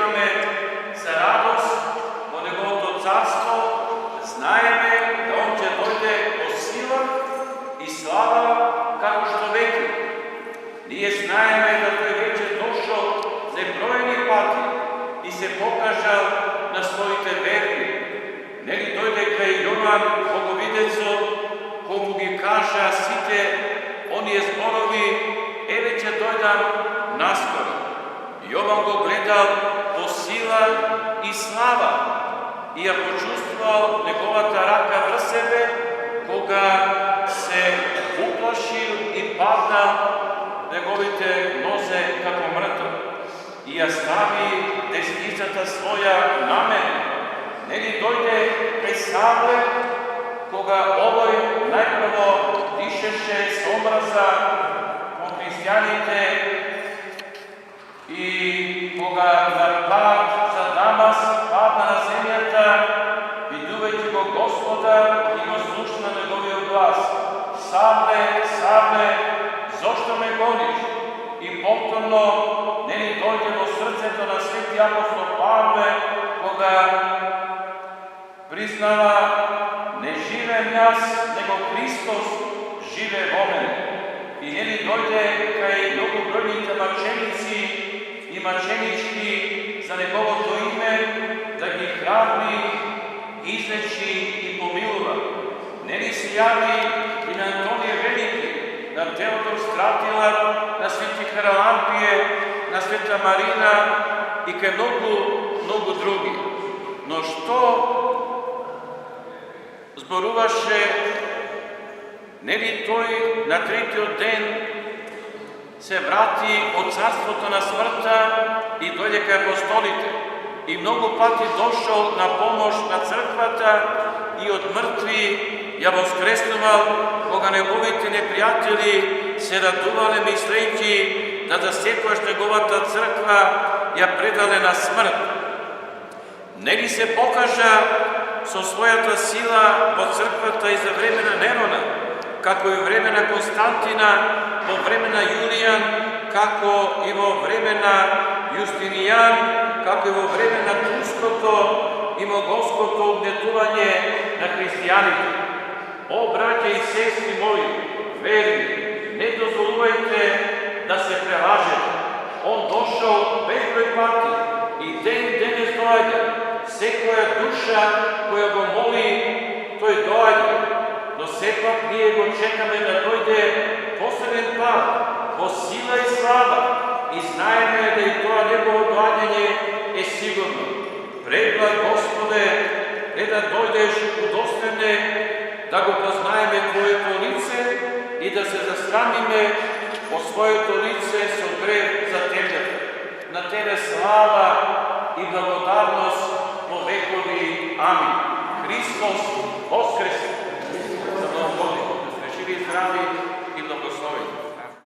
имаме за радост во Неговото царство, знаеме да Он ќе дојде по сила и слава како што веќе. Ние знаеме да Тој веќе дошол неброени пати и се покажал на своите верни. Нели дојде кај Јован Боговидецот, кому ги кажа сите оние зборови, еве ќе дојдам наскоро. Јован го гледал по сила и слава и ја почувствувал неговата рака врз себе, кога се уплашил и паднал неговите нозе како мртв и ја стави десницата своја на мене. Нели дојде кај Савле, кога овој најпрво дишеше со омраза кон христијаните и кога на пат за Дамас падна на земјата, видувајќи го Господа и го слушна неговиот глас: Савле, Савле, зошто ме гониш? И повторно нели дојде во срцето на свети апостол Павле, кога признава: не живеем јас, него Христос живе во мене. И нели дојде кај многу бројните маченици и маченички за неговото име, да ги храбри, излечи и помилува. Нели се јави и на Антонија Велики, на Теодор Стратила, на свети Харалампие, на света Марина и кај многу други. Но што зборуваше, нели тој на третиот ден се врати од царството на смртта и дојде кај апостолите и многу пати дошол на помош на црквата и од мртви ја воскреснувал, кога неговите непријатели се радувале мислејќи да секогаш неговата црква ја предале на смрт. Нели се покажа со својата сила во црквата и за време на Нерона, како и време на Константина, во време на Јулијан, како и во време на Јустинијан, како и во време на турското и моголското угнетување на христијаните. О, браќа и сестри мои, верни, не дозволувајте да се прелажете. Он дошол безброј пати и ден денес доаѓа. Секоја душа која го моли, тој доаѓа. Но сепак ние го чекаме да дојде последен пат во сила и слава и знаеме да и тоа негово доаѓање е сигурно. Предлаг, Господе, не да дојдеш удостоене да го познаеме Твоето лице и да се засрамиме во своето лице со грев за Тебе. На Тебе слава и благодарност во векови. Амин. Христос воскресе! За Бог, да сме живи, здрави и благословени.